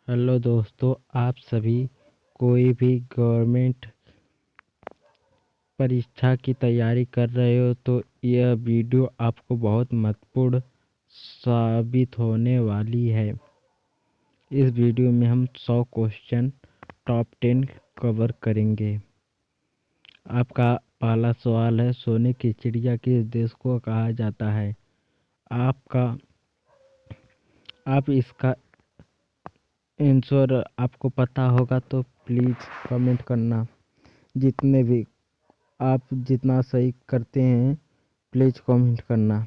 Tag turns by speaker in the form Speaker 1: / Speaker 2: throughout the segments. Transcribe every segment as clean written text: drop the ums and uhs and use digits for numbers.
Speaker 1: Hello दोस्तों, आप सभी कोई भी गवर्नमेंट परीक्षा की तैयारी कर रहे हो तो यह वीडियो आपको बहुत महत्वपूर्ण साबित होने वाली है। इस वीडियो में हम 100 क्वेश्चन टॉप 10 कवर करेंगे। आपका पहला सवाल है, सोने की चिड़िया किस देश को कहा जाता है? आप इसका आंसर आपको पता होगा तो प्लीज़ कमेंट करना। जितने भी आप जितना सही करते हैं प्लीज़ कमेंट करना।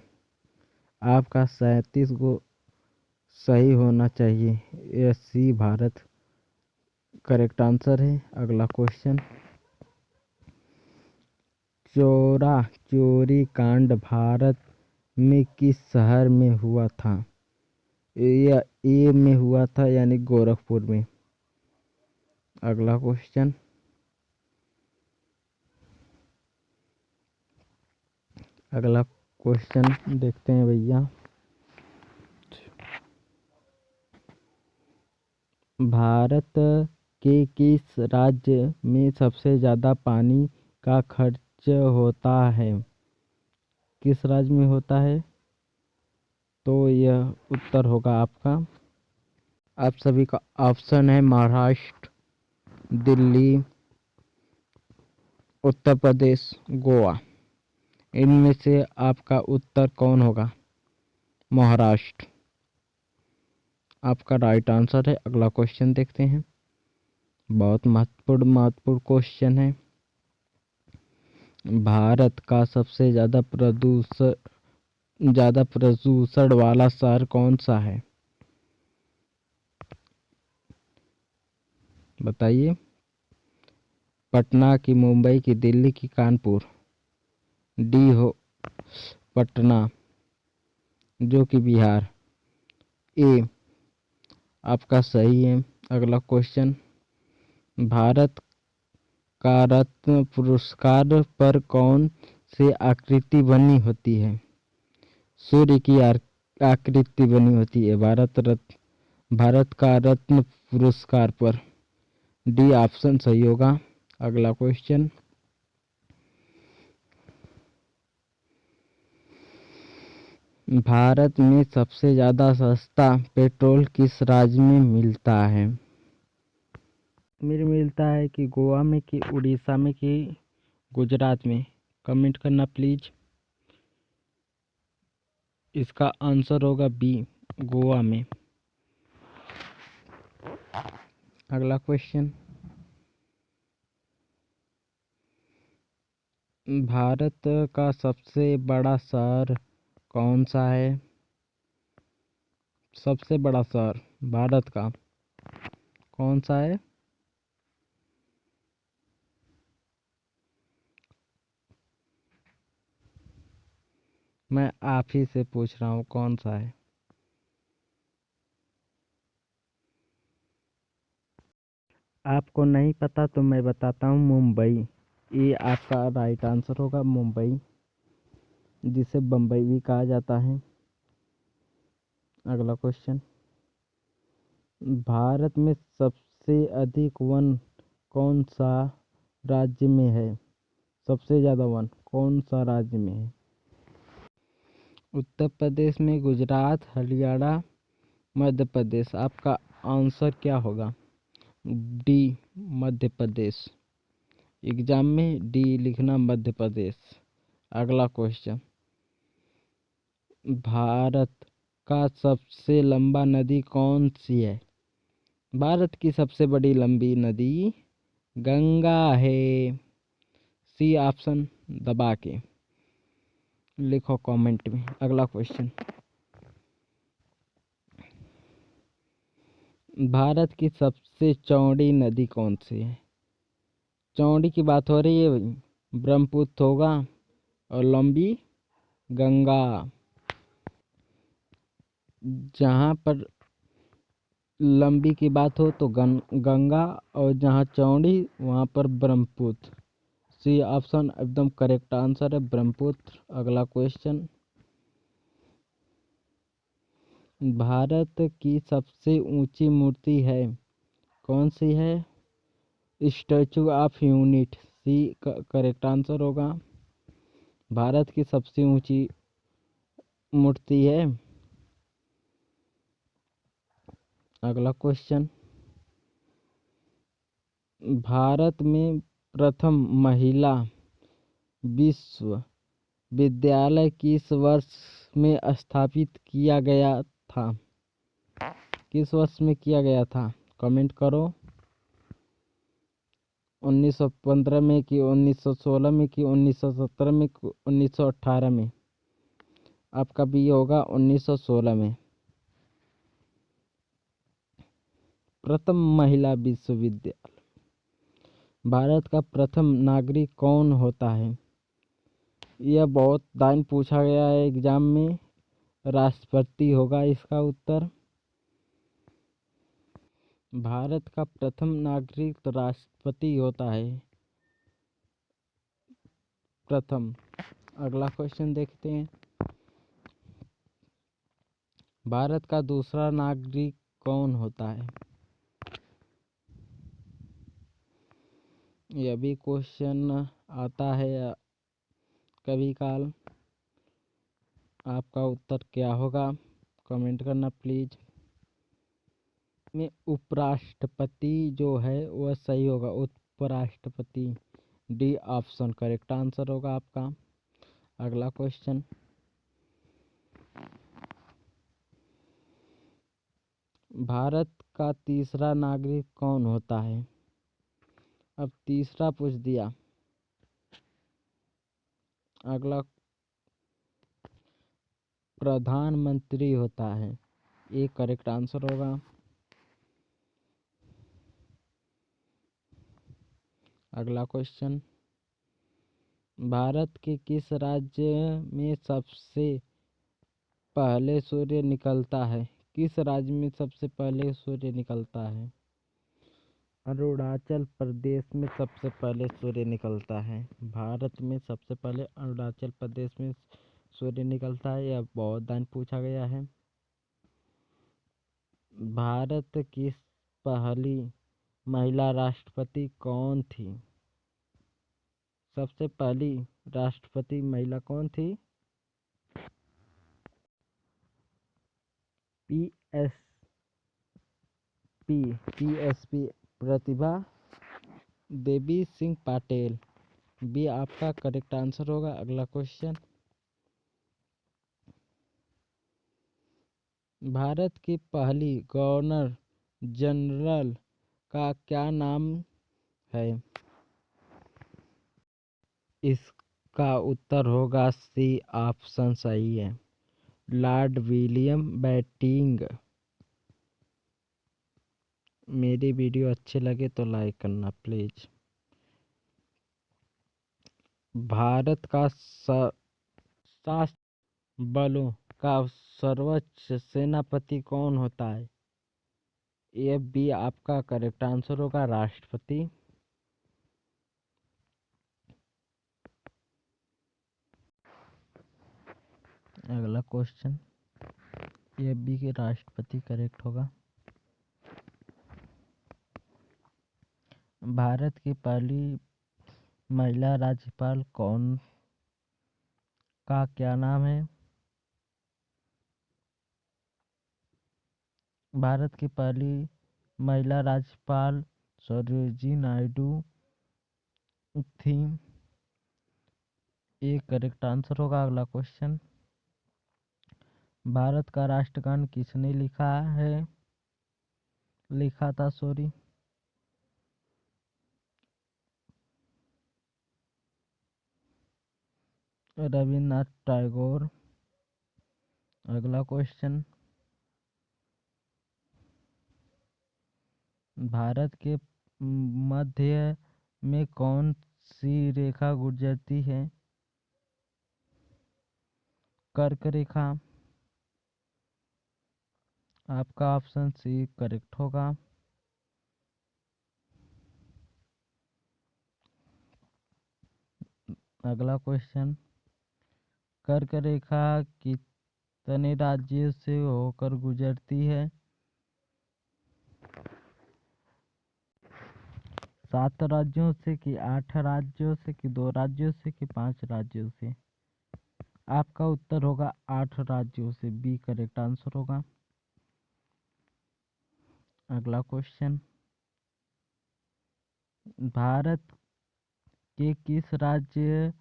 Speaker 1: आपका 37 को सही होना चाहिए। यह सी भारत करेक्ट आंसर है। अगला क्वेश्चन, चोरी कांड भारत में किस शहर में हुआ था? यह ए में हुआ था यानी गोरखपुर में। अगला क्वेश्चन, देखते हैं भैया। भारत के किस राज्य में सबसे ज़्यादा पानी का खर्च होता है? किस राज्य में होता है? तो यह उत्तर होगा आपका। आप सभी का ऑप्शन है महाराष्ट्र, दिल्ली, उत्तर प्रदेश, गोवा। इनमें से आपका उत्तर कौन होगा? महाराष्ट्र आपका राइट आंसर है। अगला क्वेश्चन देखते हैं। बहुत महत्वपूर्ण क्वेश्चन है। भारत का सबसे ज़्यादा प्रदूषण वाला शहर कौन सा है? बताइए। पटना की, मुंबई की, दिल्ली की, कानपुर। डी हो पटना जो कि बिहार। ए आपका सही है। अगला क्वेश्चन, भारत का रत्न पुरस्कार पर कौन सी आकृति बनी होती है? सूर्य की आकृति बनी होती है भारत का रत्न पुरस्कार पर। डी ऑप्शन सही होगा। अगला क्वेश्चन, भारत में सबसे ज़्यादा सस्ता पेट्रोल किस राज्य में मिलता है? मिलता है कि गोवा में, कि उड़ीसा में, कि गुजरात में? कमेंट करना प्लीज़। इसका आंसर होगा बी, गोवा में। अगला क्वेश्चन, भारत का सबसे बड़ा शहर कौन सा है? सबसे बड़ा शहर भारत का कौन सा है? मैं आप ही से पूछ रहा हूँ, कौन सा है? आपको नहीं पता तो मैं बताता हूँ, मुंबई। ये आपका राइट आंसर होगा, मुंबई, जिसे बम्बई भी कहा जाता है। अगला क्वेश्चन, भारत में सबसे अधिक वन कौन सा राज्य में है? सबसे ज़्यादा वन कौन सा राज्य में है? उत्तर प्रदेश में, गुजरात, हरियाणा, मध्य प्रदेश। आपका आंसर क्या होगा? डी, मध्य प्रदेश। एग्जाम में डी लिखना, मध्य प्रदेश। अगला क्वेश्चन, भारत का सबसे लंबा नदी कौन सी है? भारत की सबसे बड़ी लंबी नदी गंगा है। सी ऑप्शन दबा के लिखो कमेंट में। अगला क्वेश्चन, भारत की सबसे चौड़ी नदी कौन सी है? चौड़ी की बात हो रही है भाई, ब्रह्मपुत्र होगा, और लंबी गंगा। जहाँ पर लंबी की बात हो तो गंगा, और जहाँ चौड़ी वहाँ पर ब्रह्मपुत्र। सी ऑप्शन एकदम करेक्ट आंसर है, ब्रह्मपुत्र। अगला क्वेश्चन, भारत की सबसे ऊंची मूर्ति है, कौन सी है? Statue of unity C correct answer होगा। भारत की सबसे ऊंची मूर्ति है। अगला क्वेश्चन, भारत में प्रथम महिला विश्वविद्यालय किस वर्ष में स्थापित किया गया था? किस वर्ष में किया गया था? कमेंट करो। 1915 में कि 1916 में कि 1917 में कि 1918 में? आपका बी होगा 1916 में। प्रथम महिला विश्वविद्यालय। भारत का प्रथम नागरिक कौन होता है? यह बहुत टाइम पूछा गया है एग्जाम में। राष्ट्रपति होगा इसका उत्तर। भारत का प्रथम नागरिक राष्ट्रपति होता है, प्रथम। अगला क्वेश्चन देखते हैं, भारत का दूसरा नागरिक कौन होता है? यह भी क्वेश्चन आता है कभी काल। आपका उत्तर क्या होगा? कमेंट करना प्लीज। में उपराष्ट्रपति जो है वह सही होगा, उपराष्ट्रपति। डी ऑप्शन करेक्ट आंसर होगा आपका। अगला क्वेश्चन, भारत का तीसरा नागरिक कौन होता है? अब तीसरा पूछ दिया। अगला, प्रधानमंत्री होता है, ये करेक्ट आंसर होगा। अगला क्वेश्चन, भारत के किस राज्य में सबसे पहले सूर्य निकलता है? किस राज्य में सबसे पहले सूर्य निकलता है? अरुणाचल प्रदेश में सबसे पहले सूर्य निकलता है। भारत में सबसे पहले अरुणाचल प्रदेश में सूर्य निकलता है। यह बहुत दान पूछा गया है। भारत की पहली महिला राष्ट्रपति कौन थी? सबसे पहली राष्ट्रपति महिला कौन थी? पीएसपी प्रतिभा देवी सिंह पाटिल। बी आपका करेक्ट आंसर होगा। अगला क्वेश्चन, भारत की पहली गवर्नर जनरल का क्या नाम है? इसका उत्तर होगा सी ऑप्शन सही है, लॉर्ड विलियम बेंटिंक। मेरी वीडियो अच्छे लगे तो लाइक करना प्लीज। भारत का सशस्त्र बलों का सर्वोच्च सेनापति कौन होता है? ये भी आपका करेक्ट आंसर होगा, राष्ट्रपति। अगला क्वेश्चन, ये भी के राष्ट्रपति करेक्ट होगा। भारत की पहली महिला राज्यपाल कौन का क्या नाम है? भारत की पहली महिला राज्यपाल सरोजिनी नायडू थी, ये करेक्ट आंसर होगा। अगला क्वेश्चन, भारत का राष्ट्रगान किसने लिखा था सॉरी? रविन्द्रनाथ टैगोर। अगला क्वेश्चन, भारत के मध्य में कौन सी रेखा गुजरती है? कर्क रेखा। आपका ऑप्शन सी करेक्ट होगा। अगला क्वेश्चन, कर्क रेखा की कितने राज्यों से होकर गुजरती है? 7 राज्यों से कि 8 राज्यों से कि 2 राज्यों से कि 5 राज्यों से? आपका उत्तर होगा 8 राज्यों से, बी करेक्ट आंसर होगा। अगला क्वेश्चन, भारत के किस राज्य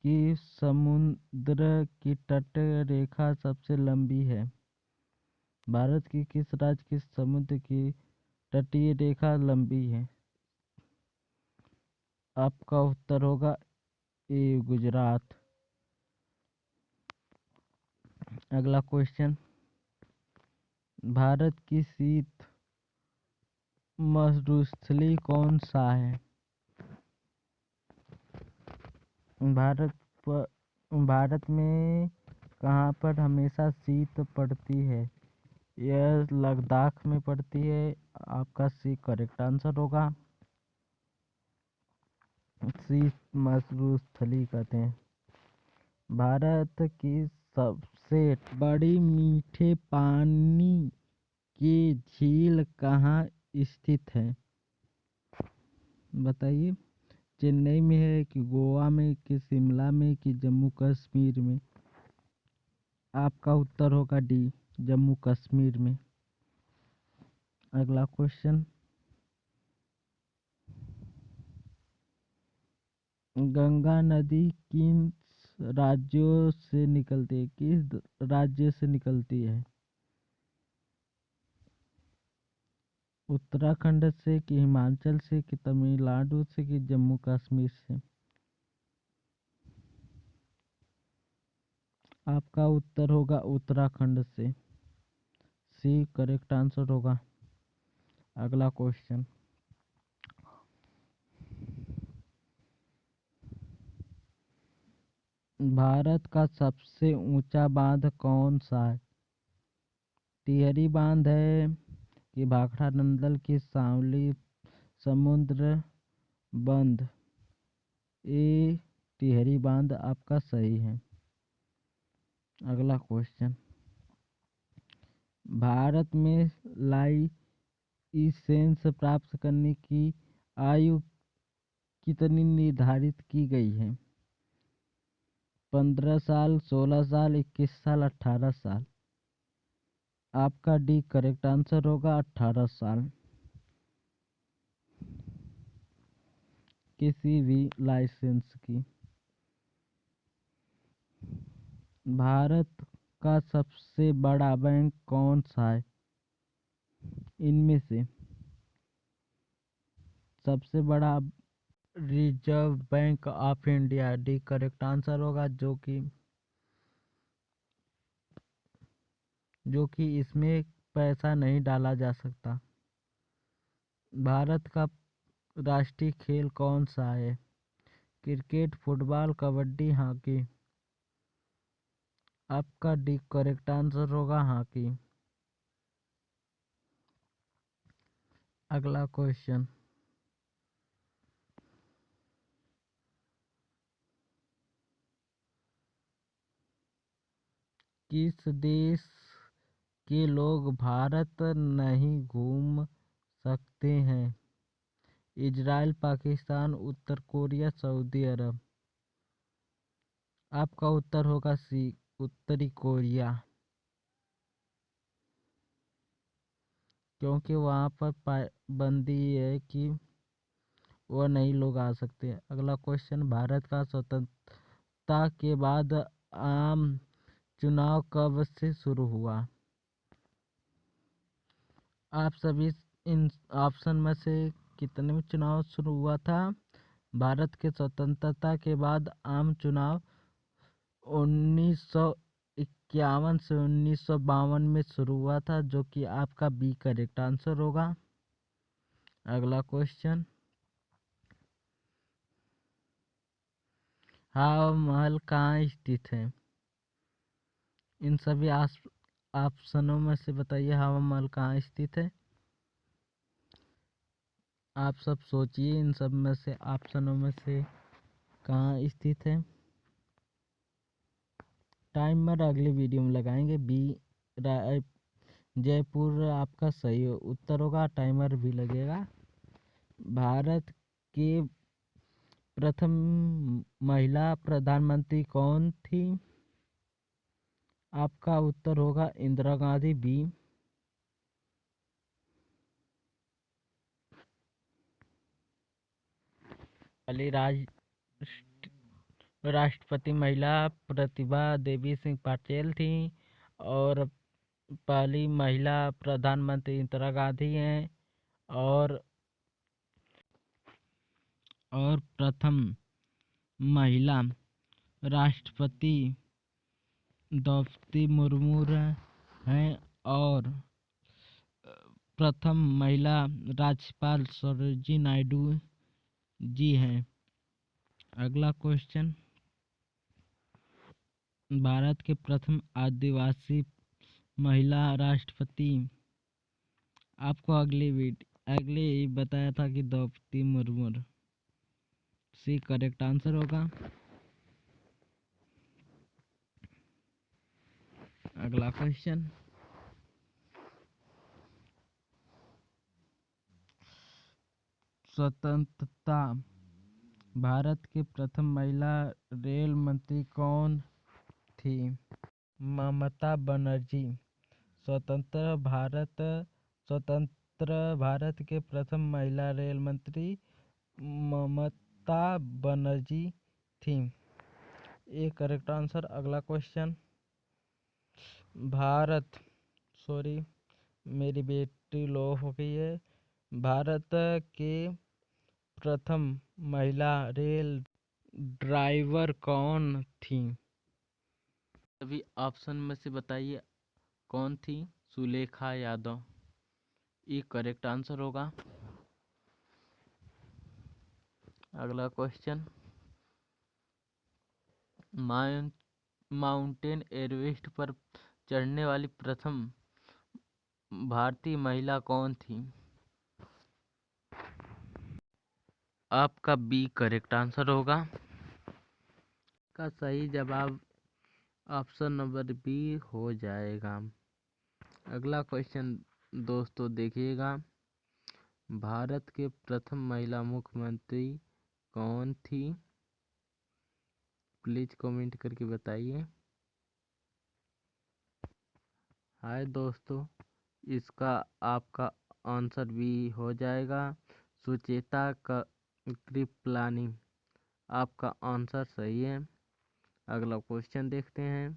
Speaker 1: की समुद्र की तट रेखा सबसे लंबी है? भारत की किस राज्य की समुद्र की तटीय रेखा लंबी है? आपका उत्तर होगा ए गुजरात। अगला क्वेश्चन, भारत की शीत मरुस्थलीय कौन सा है? भारत में कहाँ पर हमेशा शीत पड़ती है? यह लद्दाख में पड़ती है। आपका सी करेक्ट आंसर होगा। शीत मरुस्थलीय कहते हैं। भारत की सबसे बड़ी मीठे पानी की झील कहाँ स्थित है? बताइए। चेन्नई में है कि गोवा में कि शिमला में कि जम्मू कश्मीर में? आपका उत्तर होगा डी, जम्मू कश्मीर में। अगला क्वेश्चन, गंगा नदी किस राज्यों से निकलती है? किस राज्य से निकलती है? उत्तराखंड से कि हिमाचल से कि तमिलनाडु से कि जम्मू कश्मीर से? आपका उत्तर होगा उत्तराखंड से, सी करेक्ट आंसर होगा। अगला क्वेश्चन, भारत का सबसे ऊंचा बांध कौन सा है? टिहरी बांध है कि भाखड़ा नंदल की सांवली समुद्र बंद? ए टिहरी बांध आपका सही है। अगला क्वेश्चन, भारत में लाइसेंस प्राप्त करने की आयु कितनी निर्धारित की गई है? 15 साल, 16 साल, 21 साल, 18 साल? आपका डी करेक्ट आंसर होगा, 18 साल। किसी भी लाइसेंस की। भारत का सबसे बड़ा बैंक कौन सा है इनमें से? सबसे बड़ा reserve bank of India, D correct answer होगा, जो कि इसमें पैसा नहीं डाला जा सकता। भारत का राष्ट्रीय खेल कौन सा है? Cricket, football, kabaddi, hockey? आपका डी करेक्ट आंसर होगा, हॉकी। अगला क्वेश्चन, किस देश के लोग भारत नहीं घूम सकते हैं? इजराइल, पाकिस्तान, उत्तर कोरिया, सऊदी अरब? आपका उत्तर होगा सी, उत्तरी कोरिया, क्योंकि वहाँ पर पाबंदी है कि वह नहीं लोग आ सकते। अगला क्वेश्चन, भारत का स्वतंत्रता के बाद आम चुनाव कब से शुरू हुआ? आप सभी इन ऑप्शन में से कितने में चुनाव शुरू हुआ था? भारत के स्वतंत्रता के बाद आम चुनाव 1951 से 1952 में शुरू हुआ था, जो कि आपका बी करेक्ट आंसर होगा। अगला क्वेश्चन, हवा महल कहाँ स्थित है? इन सभी ऑप्शनों में से बताइए, हवा महल कहाँ स्थित है? आप सब सोचिए, इन सब में से ऑप्शनों में से कहाँ स्थित है? टाइमर अगले वीडियो में लगाएंगे। जयपुर आपका सही उत्तर होगा, टाइमर भी लगेगा। भारत के प्रथम महिला प्रधानमंत्री कौन थी? आपका उत्तर होगा इंदिरा गांधी बी। पहली राष्ट्रपति महिला प्रतिभा देवी सिंह पटेल थी, और पहली महिला प्रधानमंत्री इंदिरा गांधी हैं, और प्रथम महिला राष्ट्रपति द्रौपदी मुर्मू हैं, और प्रथम महिला राज्यपाल सरोजिनी नायडू जी हैं। अगला क्वेश्चन, भारत के प्रथम आदिवासी महिला राष्ट्रपति, आपको अगले बताया था कि Draupadi Murmu. C correct answer होगा। अगला क्वेश्चन, स्वतंत्रता भारत के प्रथम महिला रेल मंत्री कौन थी? ममता बनर्जी। स्वतंत्र भारत के प्रथम महिला रेल मंत्री ममता बनर्जी थी। ये करेक्ट आंसर। अगला क्वेश्चन, मेरी बैटरी लो हो गई है। भारत के प्रथम महिला रेल ड्राइवर कौन थी? सभी ऑप्शन में से बताइए कौन थी? सुलेखा यादव। ये करेक्ट आंसर होगा। अगला क्वेश्चन, माउंटेन एवरेस्ट पर चढ़ने वाली प्रथम भारतीय महिला कौन थी? आपका बी करेक्ट आंसर होगा। का सही जवाब ऑप्शन नंबर बी हो जाएगा। अगला क्वेश्चन दोस्तों देखिएगा, भारत के प्रथम महिला मुख्यमंत्री कौन थी? प्लीज कमेंट करके बताइए। हाय दोस्तों, इसका आपका आंसर भी हो जाएगा, सुचेता कृपलानी। आपका आंसर सही है। अगला क्वेश्चन देखते हैं,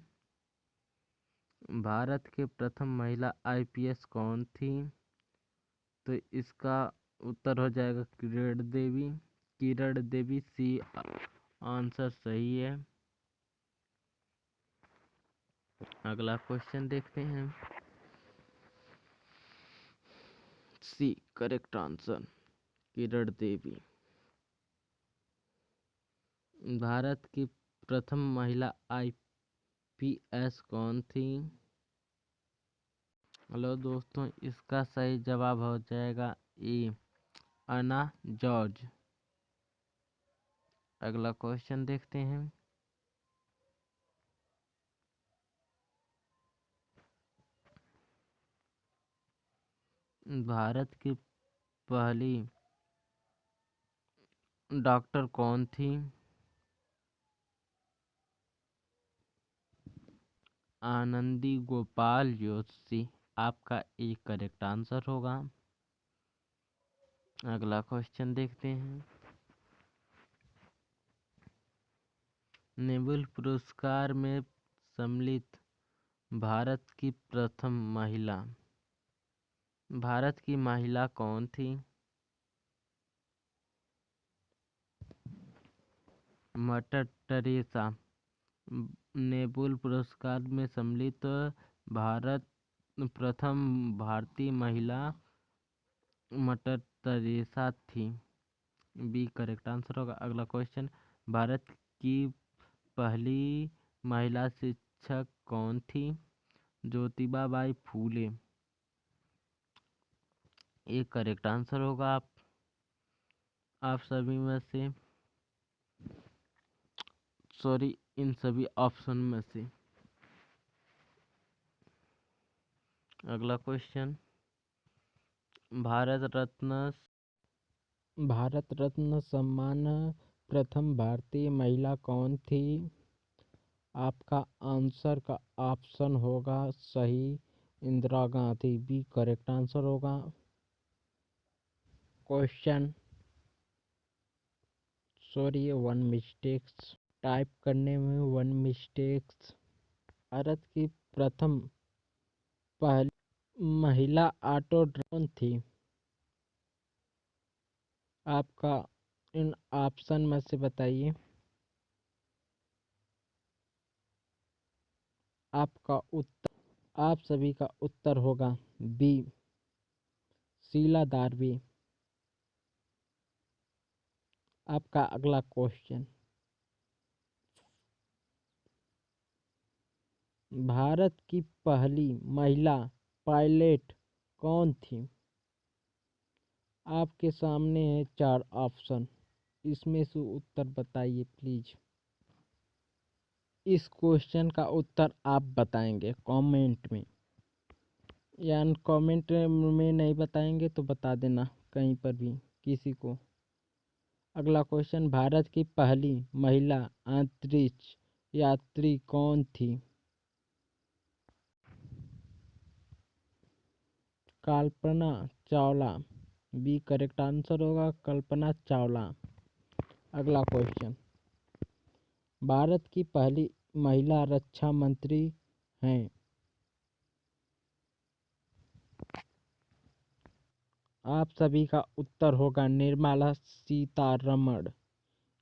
Speaker 1: भारत के प्रथम महिला आईपीएस कौन थी? तो इसका उत्तर हो जाएगा किरण देवी। सी आंसर सही है। अगला क्वेश्चन देखते हैं, सी करेक्ट आंसर किरण देवी। भारत की प्रथम महिला आईपीएस कौन थी? हेलो दोस्तों, इसका सही जवाब हो जाएगा ए, अन्ना जॉर्ज। अगला क्वेश्चन देखते हैं, भारत की पहली डॉक्टर कौन थी? आनंदी गोपाल जोशी। आपका एक करेक्ट आंसर होगा। अगला क्वेश्चन देखते हैं, नोबेल पुरस्कार में सम्मिलित भारत की महिला कौन थी? Mother Teresa. नोबेल पुरस्कार में सम्मिलित प्रथम भारतीय महिला मदर टेरेसा थी। बी करेक्ट आंसर होगा। अगला क्वेश्चन, भारत की पहली महिला शिक्षक कौन थी? ज्योतिबा बाई फूले। एक करेक्ट आंसर होगा। आप सभी में से इन सभी ऑप्शन में से अगला क्वेश्चन, भारत रत्न सम्मान प्रथम भारतीय महिला कौन थी? आपका आंसर का ऑप्शन होगा सही, Indira Gandhi. B correct answer होगा। Question, sorry, one mistakes type करने में, वन मिस्टेक्स। भारत की प्रथम पहली महिला ऑटो ड्रोन थी? आपका इन ऑप्शन में से बताइए। आपका उत्तर, आप सभी का उत्तर होगा बी शीला दारवे। आपका अगला क्वेश्चन, भारत की पहली महिला पायलट कौन थी? आपके सामने है 4 ऑप्शन, इसमें से उत्तर बताइए प्लीज। इस क्वेश्चन का उत्तर आप बताएंगे कमेंट में, या कमेंट में नहीं बताएंगे तो बता देना कहीं पर भी किसी को। अगला क्वेश्चन, भारत की पहली महिला अंतरिक्ष यात्री कौन थी? Kalpana Chawla. B correct answer होगा, कल्पना चावला। अगला क्वेश्चन, भारत की पहली महिला रक्षा मंत्री हैं? आप सभी का उत्तर होगा निर्मला सीतारमण।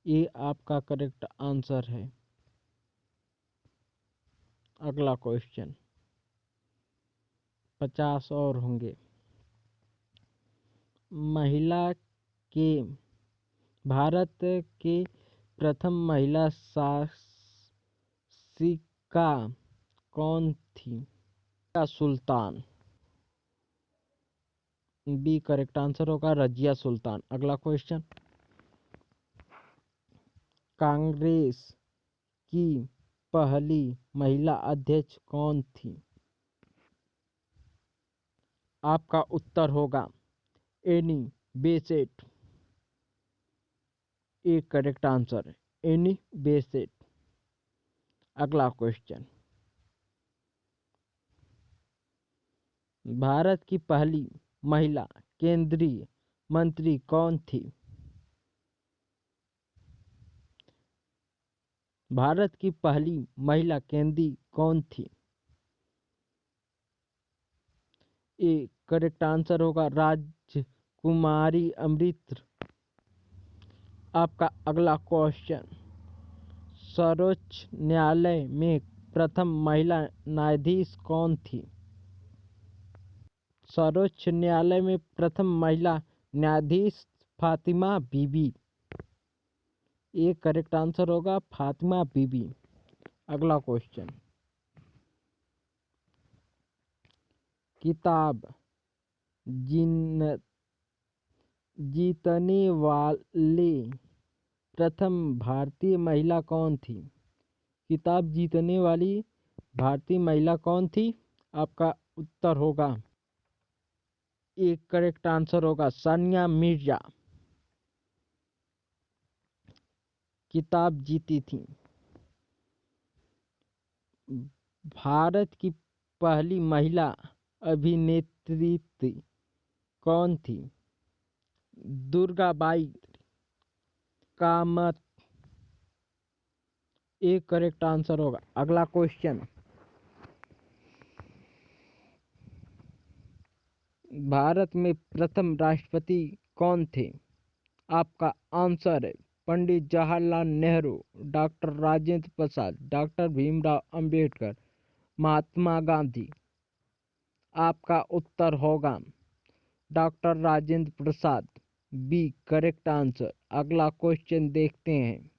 Speaker 1: ये आपका करेक्ट आंसर है। अगला क्वेश्चन, 50 और होंगे। महिला के भारत के प्रथम महिला शासिका कौन थी? Razia Sultan. B correct answer होगा, रजिया सुल्तान। अगला क्वेश्चन, कांग्रेस की पहली महिला अध्यक्ष कौन थी? आपका उत्तर होगा एनी बेसेंट। एक करेक्ट आंसर है, एनी बेसेंट। अगला क्वेश्चन, भारत की पहली महिला केंद्रीय मंत्री कौन थी? भारत की पहली महिला केंद्रीय कौन थी? ए करेक्ट आंसर होगा राजकुमारी अमृत। आपका अगला क्वेश्चन, सर्वोच्च न्यायालय में प्रथम महिला न्यायाधीश कौन थी? सर्वोच्च न्यायालय में प्रथम महिला न्यायाधीश फातिमा बीबी। ये करेक्ट आंसर होगा, फातिमा बीबी। अगला क्वेश्चन, किताब जीतने वाली प्रथम भारतीय महिला कौन थी? किताब जीतने वाली भारतीय महिला कौन थी? आपका उत्तर होगा, एक करेक्ट आंसर होगा सानिया मिर्जा। किताब जीती थी। भारत की पहली महिला अभिनेत्री कौन थी? दुर्गाबाई कामत। एक करेक्ट आंसर होगा। अगला क्वेश्चन, भारत में प्रथम राष्ट्रपति कौन थे? आपका आंसर है पंडित जवाहरलाल नेहरू, डॉक्टर राजेंद्र प्रसाद, डॉक्टर भीमराव अंबेडकर, महात्मा गांधी। आपका उत्तर होगा doctor Rajendra Prasad. B correct answer. अगला क्वेश्चन देखते हैं,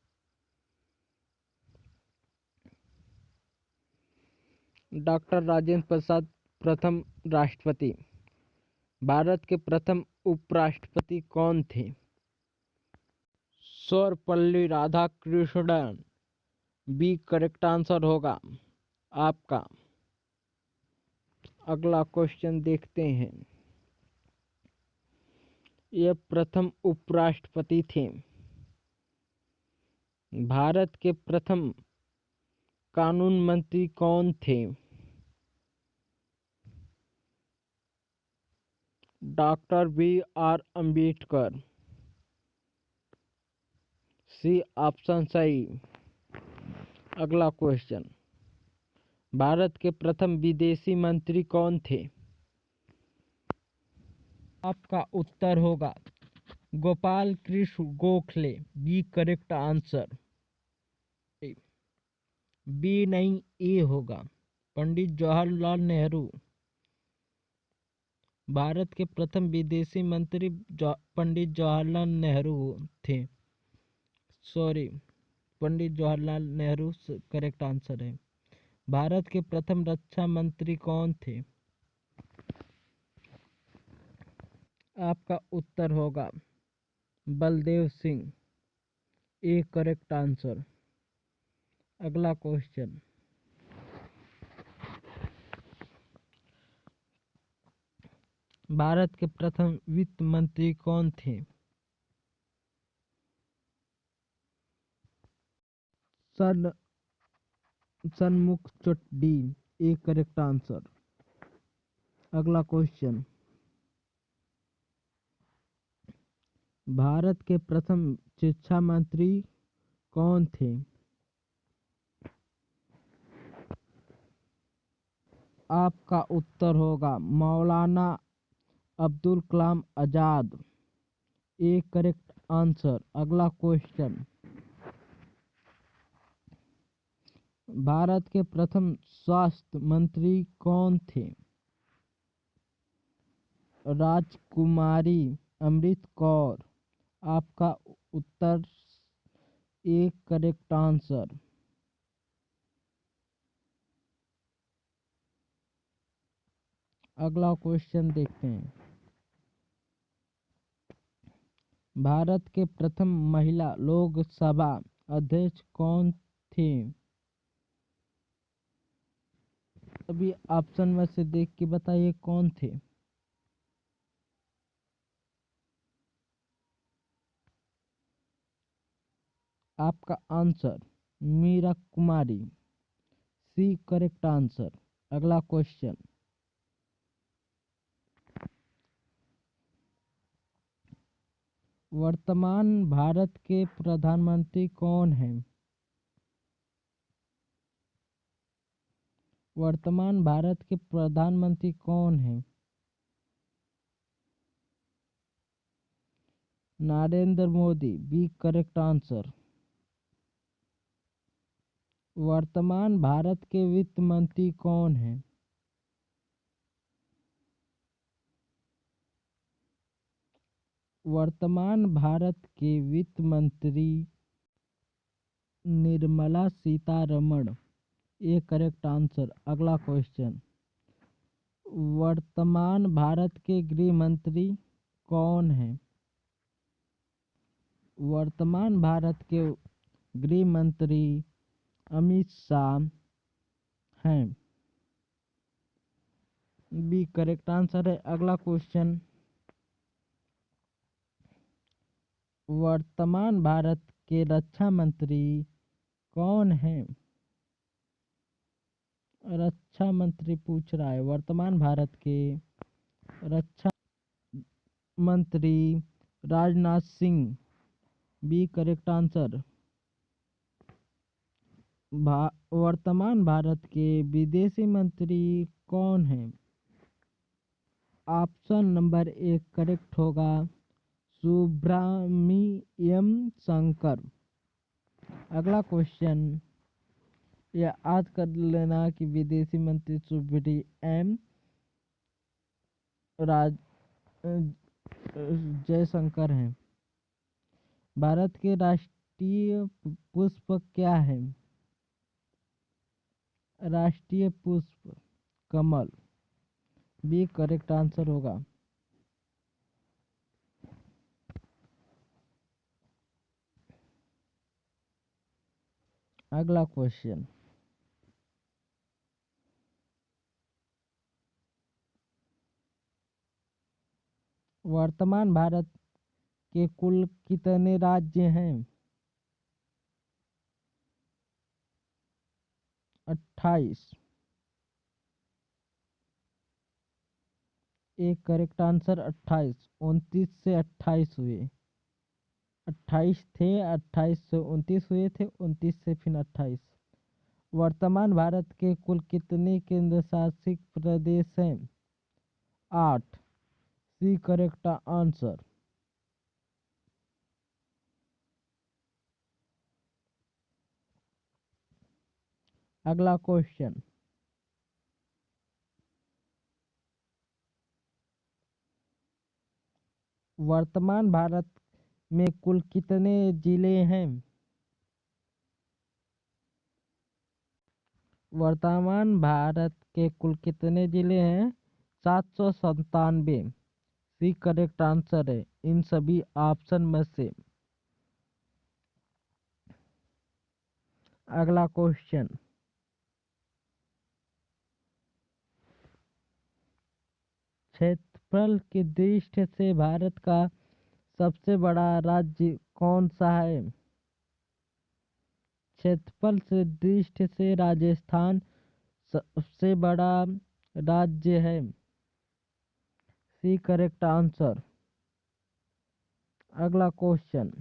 Speaker 1: डॉक्टर राजेंद्र प्रसाद प्रथम राष्ट्रपति। भारत के प्रथम उपराष्ट्रपति कौन थे? Sarvepalli Radhakrishnan. B correct answer होगा आपका। अगला क्वेश्चन देखते हैं। यह प्रथम उपराष्ट्रपति थे। भारत के प्रथम कानून मंत्री कौन थे? Doctor B R. Ambedkar. C option सही। अगला क्वेश्चन। भारत के प्रथम विदेशी मंत्री कौन थे? आपका उत्तर होगा Gopal Krishna Gokhale. B correct answer. B नहीं, ए होगा। पंडित जवाहरलाल नेहरू। भारत के प्रथम विदेशी मंत्री पंडित जवाहरलाल नेहरू थे। सॉरी, पंडित जवाहरलाल नेहरू करेक्ट आंसर है। भारत के प्रथम रक्षा मंत्री कौन थे? आपका उत्तर होगा Baldev Singh. A correct answer. अगला क्वेश्चन। भारत के प्रथम वित्त मंत्री कौन थे? सनमुख डी। A correct answer. अगला क्वेश्चन। भारत के प्रथम शिक्षा मंत्री कौन थे? आपका उत्तर होगा मौलाना Abdul Kalam Azad. A correct answer. अगला क्वेश्चन। भारत के प्रथम स्वास्थ्य मंत्री कौन थे? राजकुमारी अमृत कौर। आपका उत्तर ए करेक्ट आंसर। अगला क्वेश्चन देखते हैं। भारत के प्रथम महिला लोकसभा अध्यक्ष कौन थे? सभी ऑप्शन में से देख के बताइए कौन थे। आपका answer Meera Kumari. C correct answer. अगला क्वेश्चन। वर्तमान भारत के प्रधानमंत्री कौन हैं? वर्तमान भारत के प्रधानमंत्री कौन हैं? Narendra Modi. B correct answer. वर्तमान भारत के वित्त मंत्री कौन हैं? वर्तमान भारत के वित्त मंत्री Nirmala Sitharaman. A correct answer. अगला क्वेश्चन। वर्तमान भारत के गृह मंत्री कौन हैं? वर्तमान भारत के गृह मंत्री अमित शाह हैं। बी करेक्ट आंसर है। अगला क्वेश्चन। वर्तमान भारत के रक्षा मंत्री कौन हैं? रक्षा मंत्री पूछ रहा है। वर्तमान भारत के रक्षा मंत्री Rajnath Singh. B correct answer. वर्तमान भारत के विदेशी मंत्री कौन हैं? ऑप्शन नंबर एक करेक्ट होगा सुब्रमण्यम शंकर। अगला क्वेश्चन। यह याद कर लेना कि विदेशी मंत्री सुब्रमण्यम जयशंकर हैं। भारत के राष्ट्रीय पुष्प क्या है? राष्ट्रीय पुष्प कमल। बी करेक्ट आंसर होगा। अगला क्वेश्चन। वर्तमान भारत के कुल कितने राज्य हैं? 28। एक करेक्ट आंसर 28। 29 से 28 हुए। 28 थे, 28 से 29 हुए थे, 29 से फिर 28। वर्तमान भारत के कुल कितने केंद्र शासित प्रदेश हैं? 8। C correct answer. अगला क्वेश्चन, वर्तमान भारत में कुल कितने जिले हैं? वर्तमान भारत के कुल कितने जिले हैं? 797। सी करेक्ट आंसर है इन सभी ऑप्शन में से। अगला क्वेश्चन, क्षेत्रफल की दृष्टि से भारत का सबसे बड़ा राज्य कौन सा है? क्षेत्रफल से दृष्टि से राजस्थान सबसे बड़ा राज्य है। C correct answer. अगला क्वेश्चन,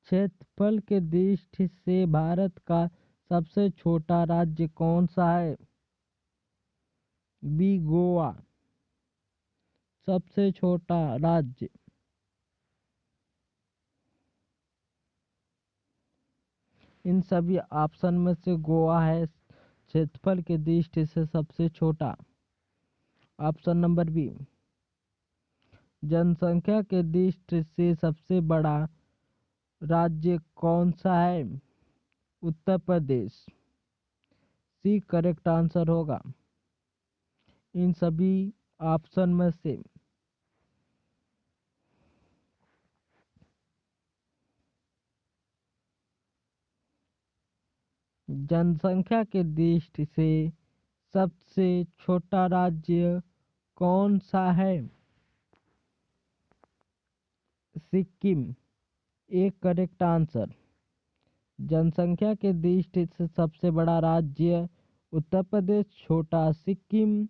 Speaker 1: क्षेत्रफल के दृष्टि से भारत का सबसे छोटा राज्य कौन सा है? बी गोवा सबसे छोटा राज्य। इन सभी ऑप्शन में से गोवा है क्षेत्रफल की दृष्टि से सबसे छोटा। Option number B. जनसंख्या के दृष्टि से सबसे बड़ा राज्य कौन सा है? उत्तर प्रदेश। सी करेक्ट आंसर होगा इन सभी ऑप्शन में से। जनसंख्या के दृष्टि से सबसे छोटा राज्य कौन सा है? सिक्किम। एक करेक्ट आंसर। जनसंख्या के दृष्टि से सबसे बड़ा राज्य उत्तर प्रदेश, छोटा सिक्किम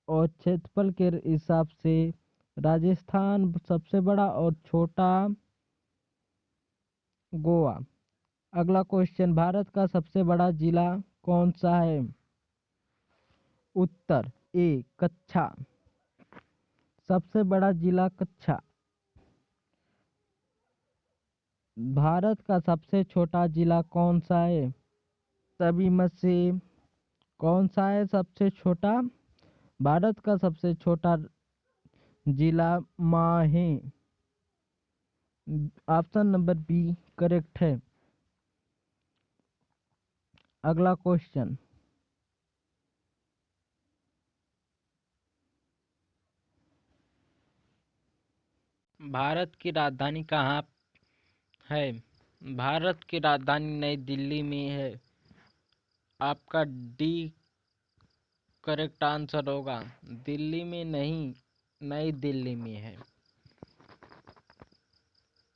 Speaker 1: और क्षेत्रफल के हिसाब से राजस्थान सबसे बड़ा और छोटा गोवा। अगला क्वेश्चन, भारत का सबसे बड़ा जिला कौन सा है? उत्तर ए कच्छ। सबसे बड़ा जिला कच्छ। भारत का सबसे छोटा जिला कौन सा है? सभी में से कौन सा है सबसे छोटा? भारत का सबसे छोटा जिला माहे। ऑप्शन नंबर बी करेक्ट है। अगला क्वेश्चन, भारत की राजधानी कहाँ है? भारत की राजधानी नई दिल्ली में है। आपका डी करेक्ट आंसर होगा। दिल्ली में नहीं, नई दिल्ली में है।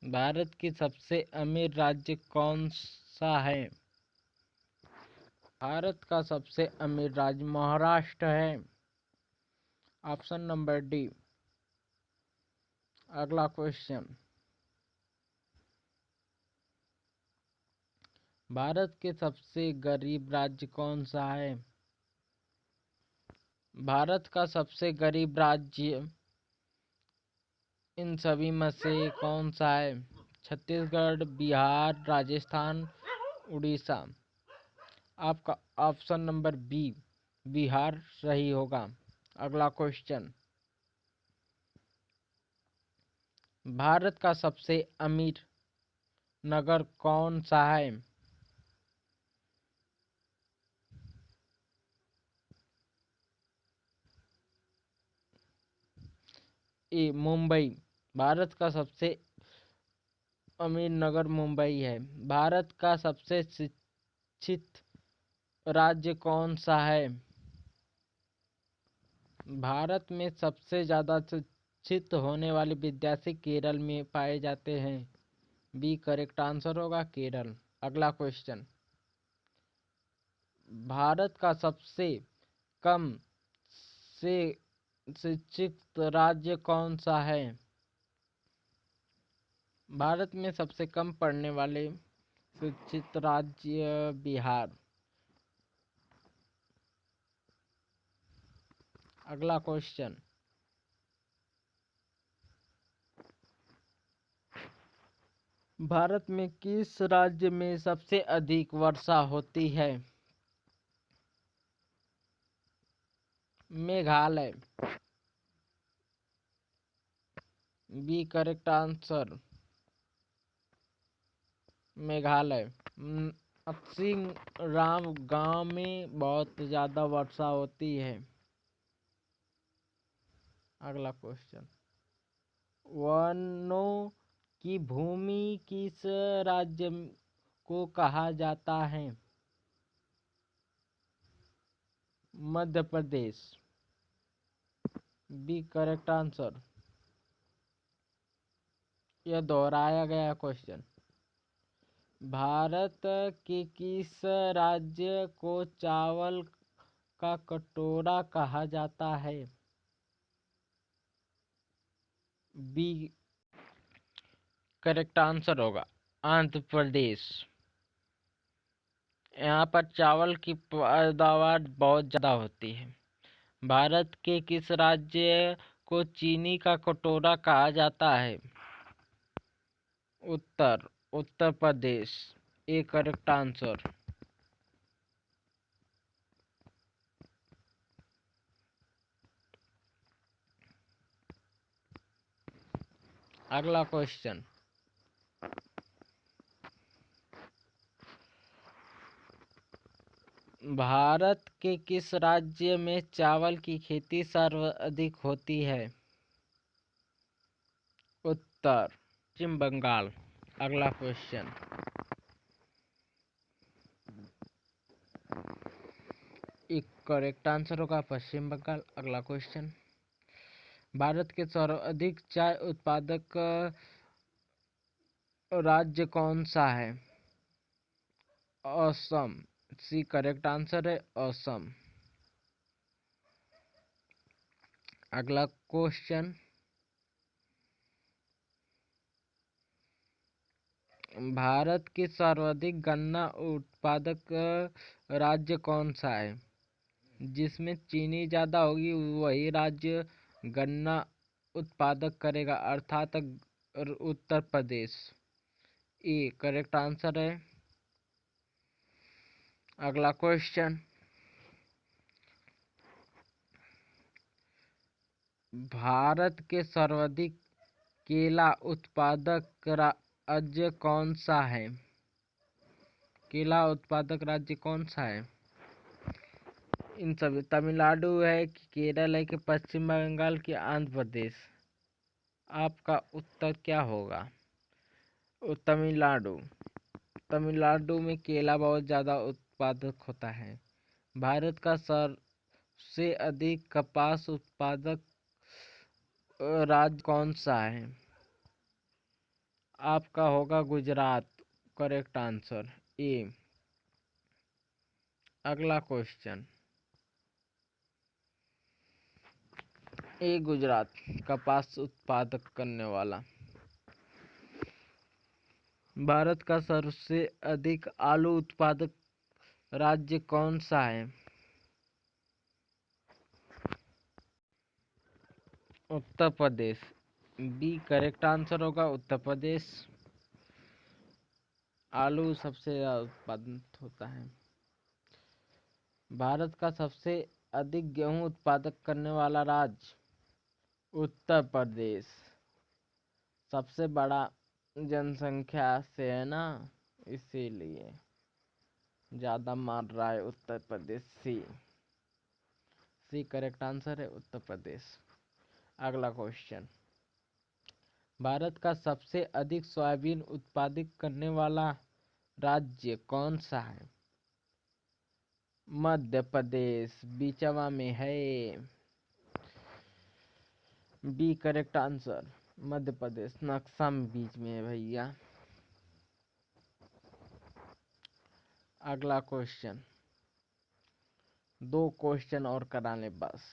Speaker 1: भारत की सबसे अमीर राज्य कौन सा है? भारत का सबसे अमीर राज्य महाराष्ट्र है। Option number D. अगला क्वेश्चन, भारत के सबसे गरीब राज्य कौन सा है? भारत का सबसे गरीब राज्य इन सभी में से कौन सा है? छत्तीसगढ़, बिहार, राजस्थान, उड़ीसा। आपका ऑप्शन नंबर बी बिहार सही होगा। अगला क्वेश्चन, भारत का सबसे अमीर नगर कौन सा है? ए मुंबई। भारत का सबसे अमीर नगर मुंबई है। भारत का सबसे शिक्षित राज्य कौन सा है? भारत में सबसे ज़्यादा शिक्षित होने वाले विद्यार्थी केरल में पाए जाते हैं। बी करेक्ट आंसर होगा केरल। अगला क्वेश्चन, भारत का सबसे कम से शिक्षित राज्य कौन सा है? भारत में सबसे कम पढ़ने वाले शिक्षित राज्य बिहार। अगला क्वेश्चन, भारत में किस राज्य में सबसे अधिक वर्षा होती है? Meghalaya. B correct answer Meghalaya. सिंहराम गांव में बहुत ज्यादा वर्षा होती है। अगला क्वेश्चन, वनों की भूमि किस राज्य को कहा जाता है? Madhya Pradesh. B correct answer. यह दोहराया गया क्वेश्चन, भारत के किस राज्य को चावल का कटोरा कहा जाता है? बी करेक्ट आंसर होगा आंध्र प्रदेश। यहाँ पर चावल की पैदावार बहुत ज़्यादा होती है। भारत के किस राज्य को चीनी का कटोरा कहा जाता है? Uttar Pradesh. A correct answer. अगला क्वेश्चन, भारत के किस राज्य में चावल की खेती सर्वाधिक होती है? उत्तर पश्चिम बंगाल। अगला क्वेश्चन, एक करेक्ट आंसर होगा पश्चिम बंगाल। अगला क्वेश्चन, भारत के सर्वाधिक चाय उत्पादक राज्य कौन सा है? असम। सी करेक्ट आंसर है असम। अगला क्वेश्चन, भारत के सर्वाधिक गन्ना उत्पादक राज्य कौन सा है? जिसमें चीनी ज़्यादा होगी वही राज्य गन्ना उत्पादक करेगा, अर्थात Uttar Pradesh. A correct answer है। अगला क्वेश्चन, भारत के सर्वाधिक केला उत्पादक राज्य कौन सा है? केला उत्पादक राज्य कौन सा है? इन सभी तमिलनाडु है कि केरल है कि पश्चिम बंगाल कि आंध्र प्रदेश? आपका उत्तर क्या होगा? तमिलनाडु। तमिलनाडु में केला बहुत ज़्यादा उत्पादक होता है। भारत का सबसे अधिक कपास उत्पादक राज्य कौन सा है? आपका होगा गुजरात। Correct answer A. अगला क्वेश्चन, ए गुजरात कपास उत्पादक करने वाला। भारत का सबसे अधिक आलू उत्पादक राज्य कौन सा है? उत्तर प्रदेश। बी करेक्ट आंसर होगा उत्तर प्रदेश। आलू सबसे ज़्यादा उत्पादन होता है। भारत का सबसे अधिक गेहूं उत्पादक करने वाला राज्य? उत्तर प्रदेश। सबसे बड़ा जनसंख्या से है ना, इसीलिए ज़्यादा मार रहा है उत्तर प्रदेश। सी करेक्ट आंसर है उत्तर प्रदेश। अगला क्वेश्चन, भारत का सबसे अधिक सोयाबीन उत्पादित करने वाला राज्य कौन सा है? मध्य प्रदेश बीचवा में है। B correct answer. Madhya Pradesh नक्शा में बीच में है भैया। अगला क्वेश्चन, 2 क्वेश्चन और कराने बस,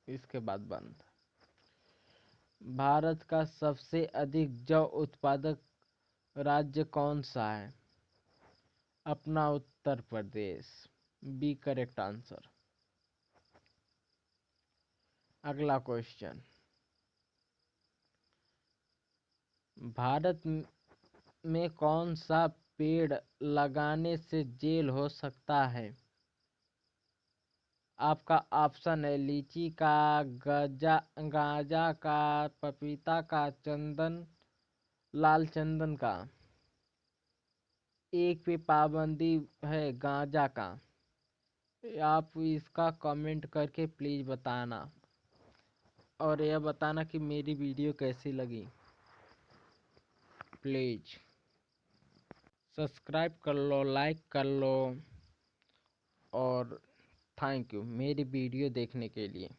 Speaker 1: इसके बाद बंद। भारत का सबसे अधिक जौ उत्पादक राज्य कौन सा है? अपना Uttar Pradesh. B correct answer. अगला क्वेश्चन, भारत में कौन सा पेड़ लगाने से जेल हो सकता है? आपका ऑप्शन है लीची का, गांजा का, पपीता का, चंदन, लाल चंदन का। एक पे पाबंदी है गांजा का। आप इसका कमेंट करके प्लीज बताना, और यह बताना कि मेरी वीडियो कैसी लगी। प्लीज सब्सक्राइब कर लो, लाइक कर लो, और थैंक यू मेरी वीडियो देखने के लिए।